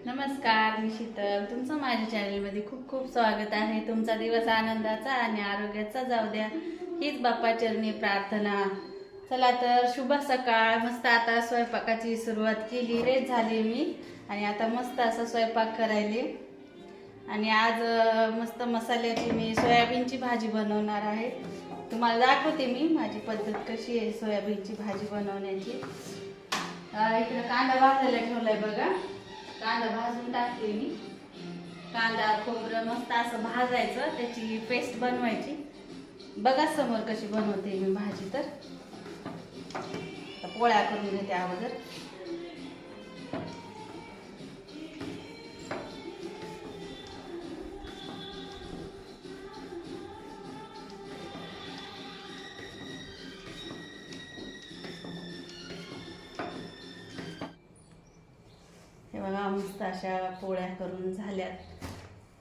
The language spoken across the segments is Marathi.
नमस्कार, मी शीतल. तुमचं माझ्या चॅनलमध्ये खूप खूप स्वागत आहे. तुमचा दिवस आनंदाचा आणि आरोग्याचा जाऊ द्या, हीच बाप्पाचरणी प्रार्थना. चला तर शुभ सकाळ. मस्त आता स्वयंपाकाची सुरुवात केली. फ्रेश झाली मी आणि आता मस्त असं स्वयंपाक करायले. आणि आज मस्त मसाल्याची मी सोयाबीनची भाजी बनवणार आहे. तुम्हाला दाखवते मी माझी पद्धत कशी आहे सोयाबीनची भाजी बनवण्याची. इकडे कांदा भाजायला ठेवलाय बघा. कांदा भाजून टाकते मी. कांदा खोबरं मस्त असं भाजायचं, त्याची पेस्ट बनवायची. बघा समोर कशी बनवते मी भाजी. तर पोळ्या करून घेते अगोदर. हे बघा मस्त अशा पोळ्या करून झाल्यात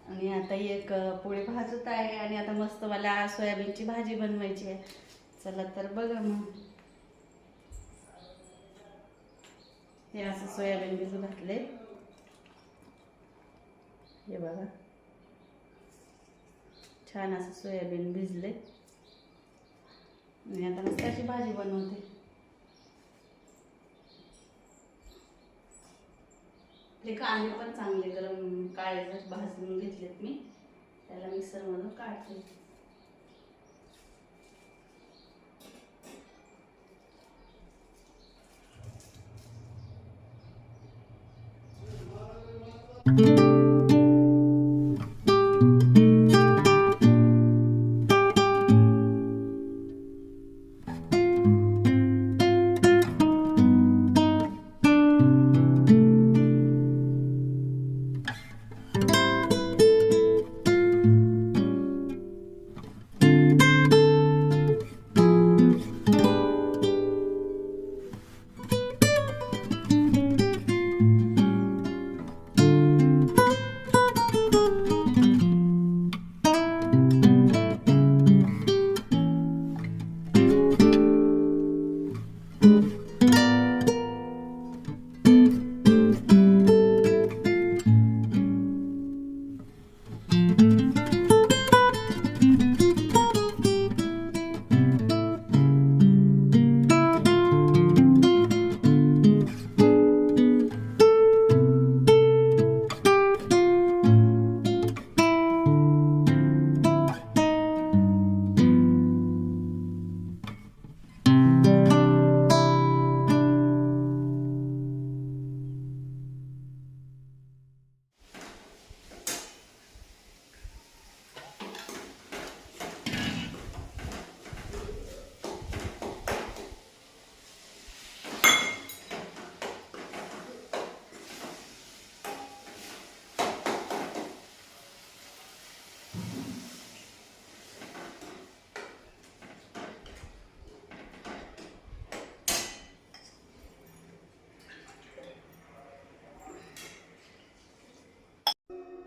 आणि आता एक पोळी भाजत आहे आणि आता मस्त मला सोयाबीनची भाजी बनवायची आहे. चला तर बघा मग. हे असं सोयाबीन भिजू घातले. हे बघा छान असं सोयाबीन भिजले आणि आता मस्त अशी भाजी बनवते. ते कांदे पण चांगले गरम काळे भाजून घेतलेत मी. त्याला मिक्सरमधून काढते.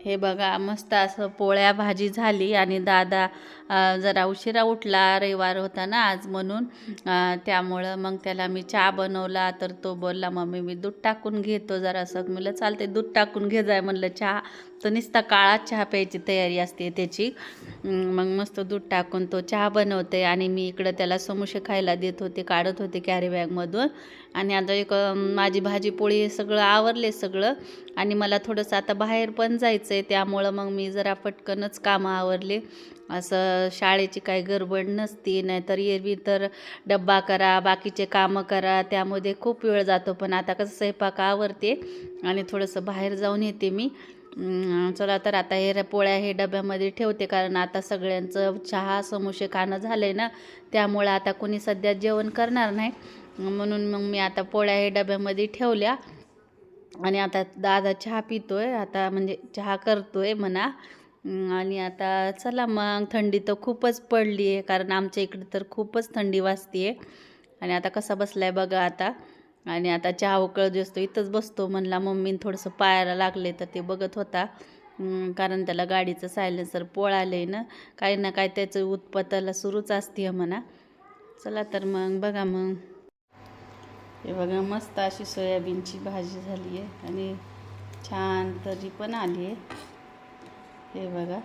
हे बघा मस्त असं पोळ्या भाजी झाली आणि दादा जरा उशिरा उठला. रविवार होता ना आज म्हणून. त्यामुळं मग त्याला मी चहा बनवला. तर तो बोलला मम्मी मी दूध टाकून घेतो जरासं. म्हणलं चालते दूध टाकून घे जाय म्हणलं. चहा तर नुसता काळा चहा प्यायची तयारी असते त्याची. मग मस्त दूध टाकून तो चहा बनवते आणि मी इकडं त्याला समोसे खायला देत होते, काढत होते कॅरी बॅगमधून. आणि आता एक माझी भाजी पोळी हे सगळं आवरले सगळं. आणि मला थोडंसं आता बाहेर पण जायचं आहे, त्यामुळं मग मी जरा पटकनच कामं आवरले. असं शाळेची काही गडबड नसती, नाहीतर एरवी तर डब्बा करा बाकीचे कामं करा त्यामध्ये खूप वेळ जातो. पण आता कसं स्वयंपाक आवरते आणि थोडंसं बाहेर जाऊन येते मी. चला तर आता हे पोळ्या हे डब्यामध्ये ठेवते, कारण आता सगळ्यांचं चहा समोसे खाणं झालं आहे ना. त्यामुळं आता कोणी सध्या जेवण करणार नाही, म्हणून मग मी आता पोळ्या हे डब्यामध्ये ठेवल्या. आणि आता दादा चहा पितोय आता, म्हणजे चहा करतोय म्हणा. आणि आता चला मग. थंडी तर खूपच पडली आहे, कारण आमच्या इकडे तर खूपच थंडी वाजते आहे. आणि आता कसा बसलाय बघा आता. आणि आता चहा उकळत असतो इथंच बसतो. म्हणला मम्मीने थोडंसं पायाला लागले तर ते बघत होता. कारण त्याला गाडीचं सायलेन्सर पोळाले ना काय त्याचं उत्पत्ताला सुरूच असते म्हणा. चला तर मग बघा मग. हे बघा मस्त अशी सोयाबीनची भाजी झाली आहे आणि छान तरी पण आली आहे. हे बघा,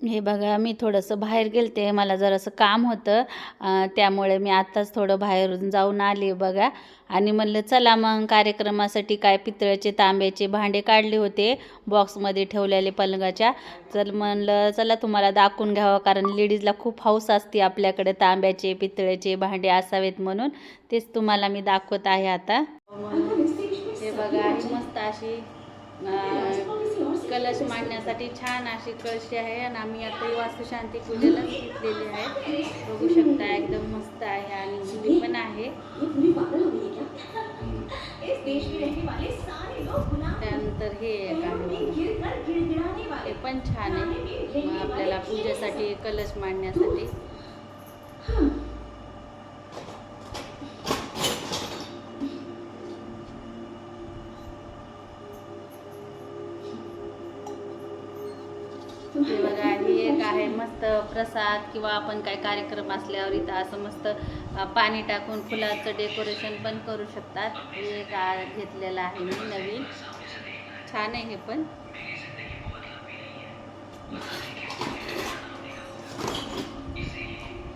हे बघा, मी थोडंसं बाहेर गेलते, मला जरासं काम होतं, त्यामुळे मी आत्ताच थोडं बाहेरून जाऊन आले बघा. आणि म्हणलं चला मग कार्यक्रमासाठी काय पितळेचे तांब्याचे भांडे काढले होते बॉक्समध्ये ठेवलेले पलंगाच्या, तर म्हणलं चला तुम्हाला दाखवून घ्यावं, कारण लेडीजला खूप हौस असते आपल्याकडे तांब्याचे पितळेचे भांडे असावेत म्हणून. तेच तुम्हाला मी दाखवत आहे आता. हे बघा, ही मस्त अशी कलश मांडण्यासाठी छान अशी कळशी आहे. आणि आम्ही आता वास्तुशांती पूजेलाच घेतलेली आहे. बघू शकता, एकदम मस्त आहे आणि जुनी पण आहे. त्यानंतर हे एक आहे, हे पण छान आहे आपल्याला पूजेसाठी कलश मांडण्यासाठी. हे बघा, ही एक आहे मस्त प्रसाद किंवा आपण काय कार्यक्रम असल्यावर इथं असं मस्त पाणी टाकून फुलाचं डेकोरेशन पण करू शकतात. हे एक घेतलेलं आहे मी नवीन, छान आहे हे पण.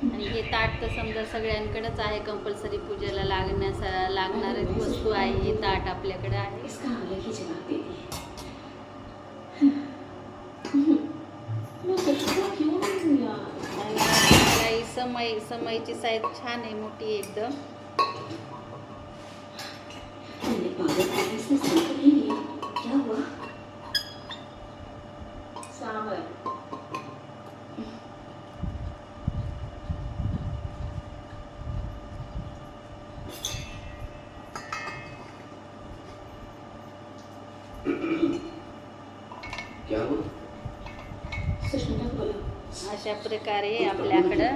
आणि हे ताट तर समजा सगळ्यांकडेच आहे, कंपल्सरी पूजेला लागणारी वस्तू आहे. हे ताट आपल्याकडे आहे. समईची साईज छान आहे, मोठी एकदम. अशा प्रकारे आपल्याकडं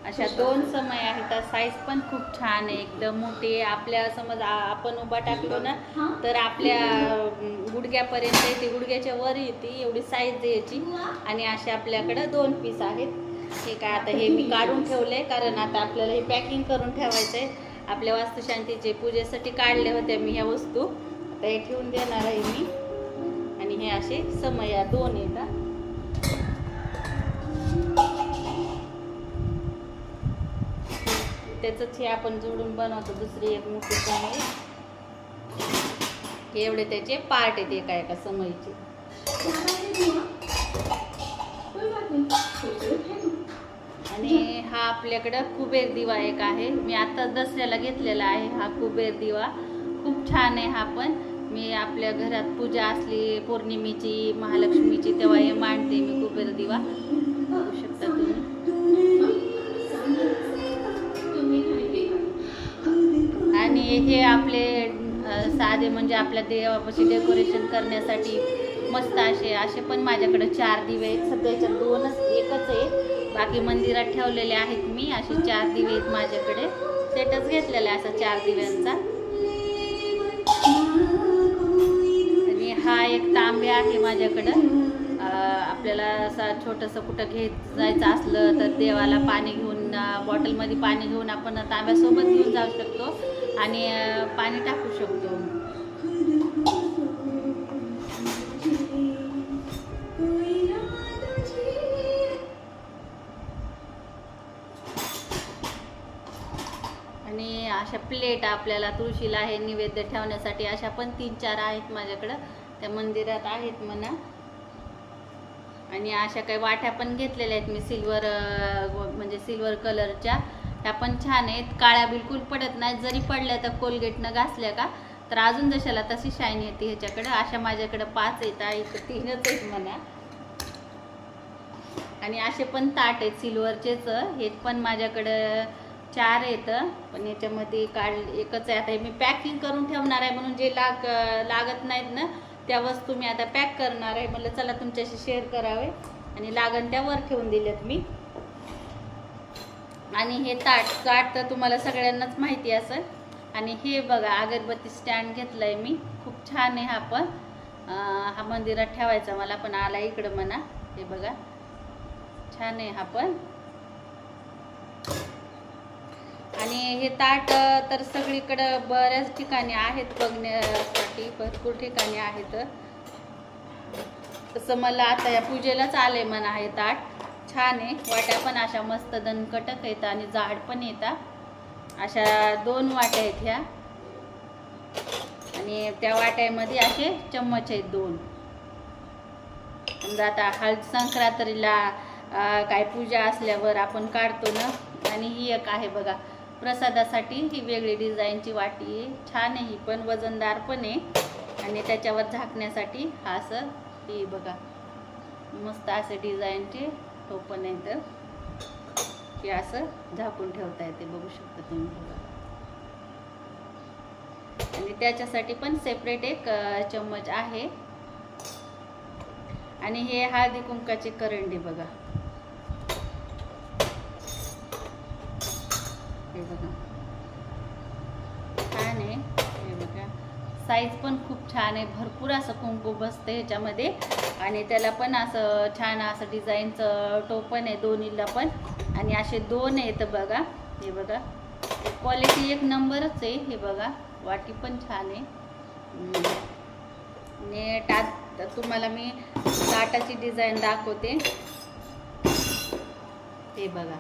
अशा 2 समय आहेत. साईज पण खूप छान आहे, एकदम मोठी आहे. आपल्या समज आपण उभा टाकलो ना तर आपल्या गुडघ्यापर्यंत येते, गुडघ्याच्या वर येते, एवढी साईज याची. आणि असे आपल्याकडं 2 पीस आहेत. हे काय, आता हे मी काढून ठेवले, कारण आता आपल्याला हे पॅकिंग करून ठेवायचं आहे. आपल्या वास्तुशांतीचे पूजेसाठी काढले होते मी ह्या वस्तू, आता हे ठेवून देणार आहे मी. आणि हे असे समय 2 येतात. त्याचंच हे आपण जोडून बनवतो. दुसरी एक मोठी समय, हे एवढे त्याचे पार्ट आहेत एका एका समईचे. आणि हा आपल्याकडं कुबेर दिवा एक आहे, मी आता दसऱ्याला घेतलेला आहे. हा कुबेर दिवा खूप छान आहे. हा पण मी आपल्या घरात पूजा असली पौर्णिमेची, महालक्ष्मीची, तेव्हा हे मांडते मी कुबेर दिवा. बघू शकता तुम्ही. आणि हे आपले साधे म्हणजे आपल्या देवापाशी डेकोरेशन करण्यासाठी मस्त असे पण माझ्याकडे 4 दिवे आहेत. सध्याच्या 2च, एकच आहे, बाकी मंदिरात ठेवलेले आहेत मी. असे 4 दिवे आहेत माझ्याकडे, सेटच घेतलेला आहे असा 4 दिव्यांचा. आणि हा एक तांब्या आहे माझ्याकडं. आपल्याला असा छोटंसं कुठं जायचं असलं तर देवाला पाणी घेऊन, बॉटलमध्ये पाणी घेऊन आपण तांब्यासोबत घेऊन जाऊ शकतो आणि पाणी टाकू शकतो. आणि अशा प्लेट आपल्याला तुळशीला हे नैवेद्य ठेवण्यासाठी अशा पण 3-4 आहेत माझ्याकडं, त्या मंदिरात आहेत म्हणा. आणि अशा काही वाट्या पण घेतलेल्या आहेत मी सिल्वर, म्हणजे सिल्वर कलरच्या. ह्या पण छान आहेत, काळ्या बिलकुल पडत नाहीत. जरी पडल्या तर कोलगेटनं घासल्या का तर अजून जशाला तशी शाईन येते ह्याच्याकडं. अशा माझ्याकडं 5 येतात, इथं 3च आहेत म्हणा. आणि असे पण ताट आहेत सिल्वरचेच, हे पण माझ्याकडं 4 येतं. पण याच्यामध्ये एकच आहे. आता मी पॅकिंग करून ठेवणार आहे, म्हणून जे लागत नाहीत ना त्या वस्तू मी आता पॅक करणार आहे. म्हणलं चला तुमच्याशी शेअर करावे, आणि लागण त्या वर ठेवून दिल्यात मी. आणि हे ताट तर तुम्हाला सगळ्यांनाच माहिती असेल. आणि हे बघा, अगरबत्ती स्टँड घेतलाय मी, खूप छान आहे हा पण. हा मंदिरात ठेवायचा मला पण आला इकडं म्हणा. हे बघा, छान आहे हा पण. आणि हे ताट तर सगळीकडं बऱ्याच ठिकाणी आहेत बघण्यासाठी, भरपूर ठिकाणी आहेत. तसं मला आता या पूजेलाच आले म्हणा हे ताट. छान आहे. वाट्या पण अशा मस्त दणकटक आहेत आणि जाड पण येतात. अशा 2 वाट्या आहेत ह्या आणि त्या वाट्यामध्ये असे चम्मच आहेत 2. समजा आता हळद संक्रांतीला काय पूजा असल्यावर आपण काढतो ना. आणि ही एक आहे बघा प्रसादासाठी, ही वेगळी डिझाईनची वाटी आहे. छान आहे ही पण, वजनदार पण आहे आणि त्याच्यावर झाकण्यासाठी हा असं ही बघा मस्त असे डिझाईनचे टोपण आहे. तर हे असं झाकून ठेवता येते, बघू शकता तुम्ही बघा. आणि त्याच्यासाठी पण सेपरेट एक चम्मच आहे. आणि हे हळदी कुंकाचे करंडे बघा, हे बघा छान आहे. हे बघा साईज पण खूप छान आहे, भरपूर असं कुंकू बसतं ह्याच्यामध्ये. आणि त्याला पण असं छान असं डिझाईनचं टोपण आहे दोन्हीला पण. आणि असे 2 आहेत बघा. हे बघा क्वालिटी एक नंबरच आहे. हे बघा वाटी पण छान आहे. आणि तुम्हाला मी ताटाची डिझाईन दाखवते. हे बघा,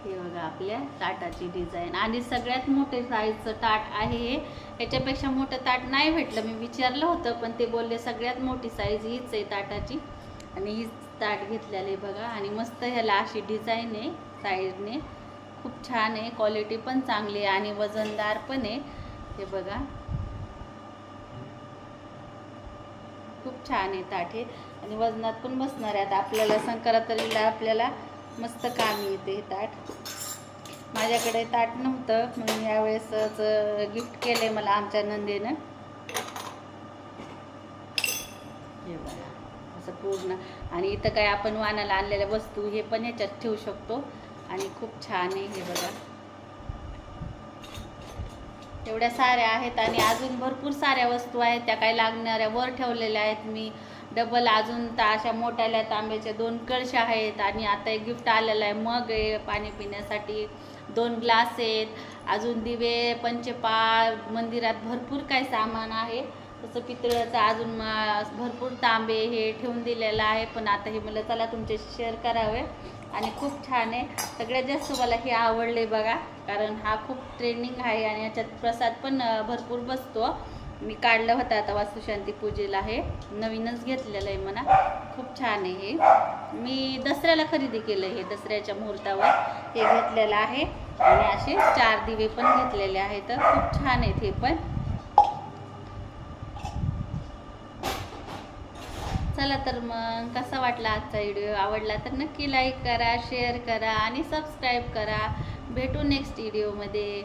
हे बघा आपल्या ताटाची डिझाईन. आणि सगळ्यात मोठे साईजचं ताट आहे हे. याच्यापेक्षा मोठं ताट नाही भेटलं, मी विचारलं होतं पण ते बोलले सगळ्यात मोठी साईज हीच आहे ताटाची. आणि हीच ताट घेतलेलं आहे बघा. आणि मस्त ह्याला अशी डिझाईन आहे साईडने, खूप छान आहे. क्वालिटी पण चांगली आहे आणि वजनदार पण आहे. हे बघा खूप छान आहे ताट हे. आणि वजनात पण बसणार आहे. आता आपल्याला संक्रांतीला आपल्याला मस्त कामी येते हे ताट. माझ्याकडे ताट नव्हतं म्हणून यावेळेसच गिफ्ट केलंय मला आमच्या नंदेनं. हे बघा असं पूर्ण. आणि इथं काय आपण वाणाला आणलेल्या वस्तू हे पण ह्याच्यात ठेवू शकतो. आणि खूप छान आहे. हे बघा एवढ्या साऱ्या आहेत आणि अजून भरपूर साऱ्या वस्तू आहेत त्या काही लागणाऱ्या वर ठेवलेल्या आहेत मी. डबल अजून तर अशा मोठ्याल्या तांब्याच्या 2 कळशा आहेत. आणि आता एक गिफ्ट आलेलं आहे, मग आहे पाणी पिण्यासाठी, 2 ग्लास आहेत, अजून दिवे, पंचपाळ, मंदिरात भरपूर काही सामान आहे. तसं पितळाचं अजून भरपूर तांबे हे ठेवून दिलेलं आहे. पण आता हे मला चला तुमच्याशी शेअर करावे. आणि खूप छान आहे. सगळ्यात जास्त मला हे आवडले बघा, कारण हा खूप ट्रेंडिंग आहे आणि याच्यात प्रसाद पण भरपूर बसतो. मी काढलं होतं आता वास्तुशांती पूजेला, हे नवीनच घेतलेलं आहे म्हणा. खूप छान आहे हे. मी दसऱ्याला खरेदी केलं, हे दसऱ्याच्या मुहूर्तावर हे घेतलेलं आहे. आणि असे 4 दिवे पण घेतलेले आहेत. खूप छान आहेत हे पण. चला तर मग कसा वाटला आजचा व्हिडिओ? आवडला तर नक्की लाईक करा, शेअर करा आणि सबस्क्राईब करा. भेटू नेक्स्ट व्हिडिओमध्ये.